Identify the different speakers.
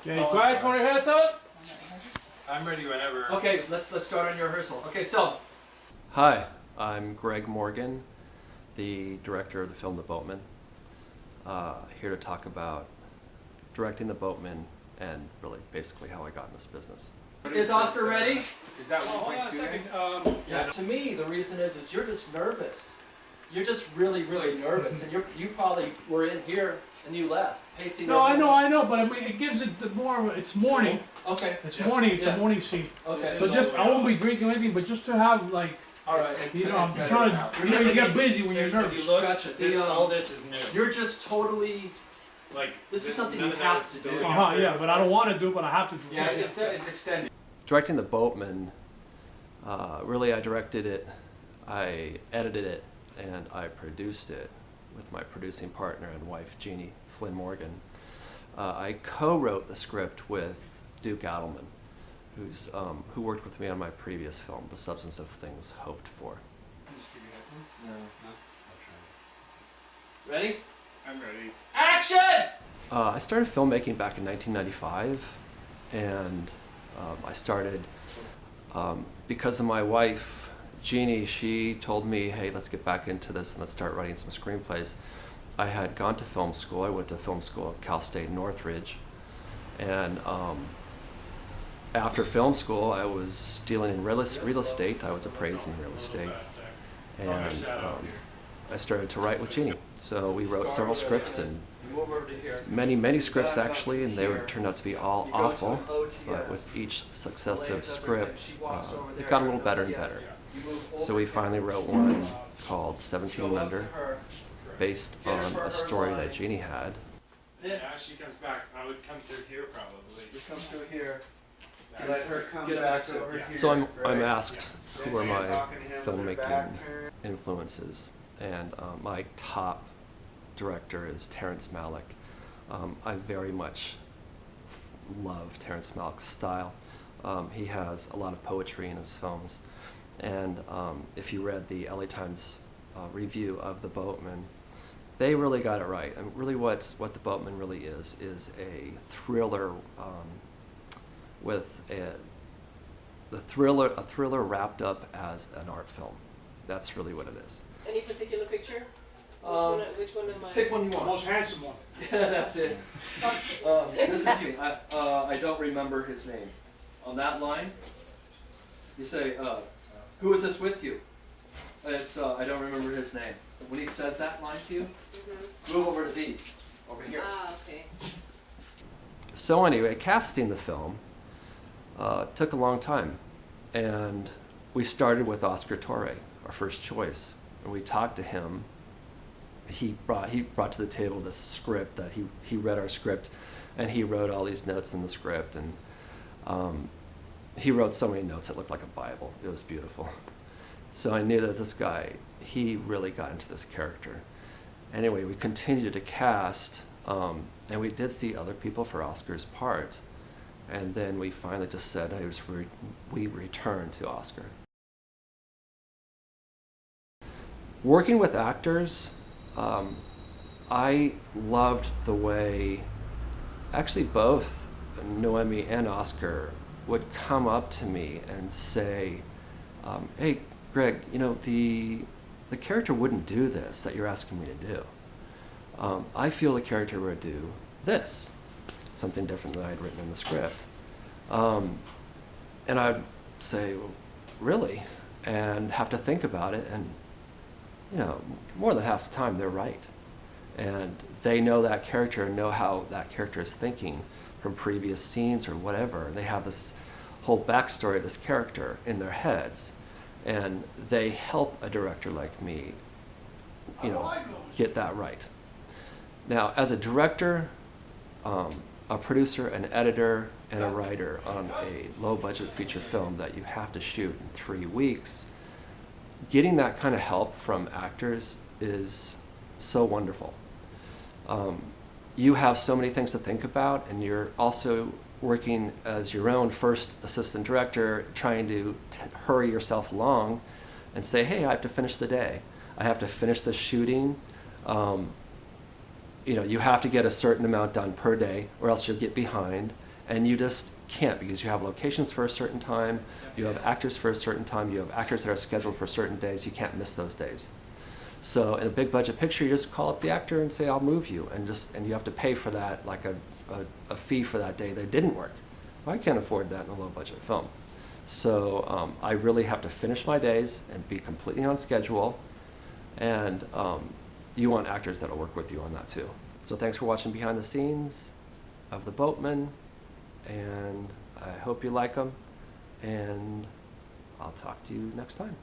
Speaker 1: Okay, quiet for rehearsal.
Speaker 2: I'm ready whenever.
Speaker 1: Okay, let's start on your rehearsal. Okay, so.
Speaker 3: Hi, I'm Greg Morgan, the director of the film The Boatman. Here to talk about directing The Boatman and really basically how I got in this business.
Speaker 1: Is Oscar ready?
Speaker 2: Is that
Speaker 1: hold on a
Speaker 2: 1.2?
Speaker 1: second. Yeah. To me, the reason is you're just nervous. You're just really nervous, and you probably were in here and you left, pacing.
Speaker 4: No, I know, but I mean, it gives it the more. It's morning.
Speaker 1: Okay.
Speaker 4: It's morning. It's the morning scene.
Speaker 1: Okay.
Speaker 4: So just, I won't be drinking anything, but just to have like,
Speaker 1: All right.
Speaker 4: you know, I'm trying to. You get busy when you're nervous.
Speaker 2: If you look,
Speaker 1: Gotcha.
Speaker 2: all this is new.
Speaker 1: You're just totally.
Speaker 2: Like
Speaker 1: This is something
Speaker 2: none
Speaker 1: you
Speaker 2: of that
Speaker 1: have
Speaker 2: was
Speaker 1: to do.
Speaker 2: spoken
Speaker 4: Yeah,
Speaker 2: after.
Speaker 4: but I don't want to do, but I have to do.
Speaker 1: Yeah, it's extended.
Speaker 3: Directing The Boatman, really I directed it, I edited it, and I produced it with my producing partner and wife, Jeannie Flynn Morgan. I co-wrote the script with Duke Adelman, who worked with me on my previous film, The Substance of Things Hoped For.
Speaker 1: Ready?
Speaker 2: I'm ready.
Speaker 1: Action!
Speaker 3: I started filmmaking back in 1995, and I started because of my wife, Jeannie. She told me, hey, let's get back into this and let's start writing some screenplays. I had gone to film school. I went to film school at Cal State Northridge, and after film school, I was dealing in real estate. I was appraising real estate, and I started to write with Jeannie. So we wrote several scripts, and many scripts actually, and they turned out to be all awful. But with each successive script, it got a little better and better. So we finally wrote one called 17 Under, based on a story that Jeannie had.
Speaker 2: Then as she comes back, I would come through here probably.
Speaker 1: You come through here.
Speaker 5: Let her come
Speaker 1: Get
Speaker 5: back
Speaker 1: back
Speaker 5: over
Speaker 2: yeah.
Speaker 5: here.
Speaker 3: So I'm
Speaker 5: right?
Speaker 3: asked who are
Speaker 5: She's
Speaker 3: my
Speaker 5: talking to him with her
Speaker 3: filmmaking
Speaker 5: back turned.
Speaker 3: influences, and my top director is Terrence Malick. I very much love Terrence Malick's style. He has a lot of poetry in his films, and if you read the LA Times review of The Boatman, they really got it right. And really what The Boatman really is a thriller with a thriller wrapped up as an art film. That's really what it is.
Speaker 6: Any particular picture? Which one am I?
Speaker 1: Pick one you want.
Speaker 4: Most handsome one.
Speaker 1: Yeah, that's it. This is you. I don't remember his name. On that line, you say, who is this with you? It's, I don't remember his name. When he says that line to you, move over to these, over here.
Speaker 6: Ah, okay.
Speaker 3: So anyway, casting the film took a long time, and we started with Oscar Torre, our first choice, and we talked to him. He brought to the table this script that he read our script, and he wrote all these notes in the script, and he wrote so many notes it looked like a Bible. It was beautiful. So I knew that this guy, he really got into this character. Anyway, we continued to cast, and we did see other people for Oscar's part, and then we finally just said, hey, we returned to Oscar. Working with actors, I loved the way, actually both Noemi and Oscar would come up to me and say, hey, Greg, you know, the character wouldn't do this that you're asking me to do. I feel the character would do this, something different than I had written in the script. And I'd say, well, really? And have to think about it, and you know, more than half the time they're right. And they know that character and know how that character is thinking from previous scenes or whatever. They have this whole backstory of this character in their heads, and they help a director like me, you know, get that right. Now, as a director, a producer, an editor, and a writer on a low-budget feature film that you have to shoot in 3 weeks, getting that kind of help from actors is so wonderful. You have so many things to think about, and you're also working as your own first assistant director, trying to hurry yourself along and say, hey, I have to finish the day. I have to finish the shooting. You know, you have to get a certain amount done per day, or else you'll get behind. And you just can't, because you have locations for a certain time, you have actors for a certain time, you have actors that are scheduled for certain days, you can't miss those days. So in a big budget picture, you just call up the actor and say, I'll move you, and you have to pay for that, like a fee for that day that didn't work. Well, I can't afford that in a low budget film. So I really have to finish my days and be completely on schedule, and you want actors that'll work with you on that too. So thanks for watching Behind the Scenes of The Boatman, and I hope you like them, and I'll talk to you next time.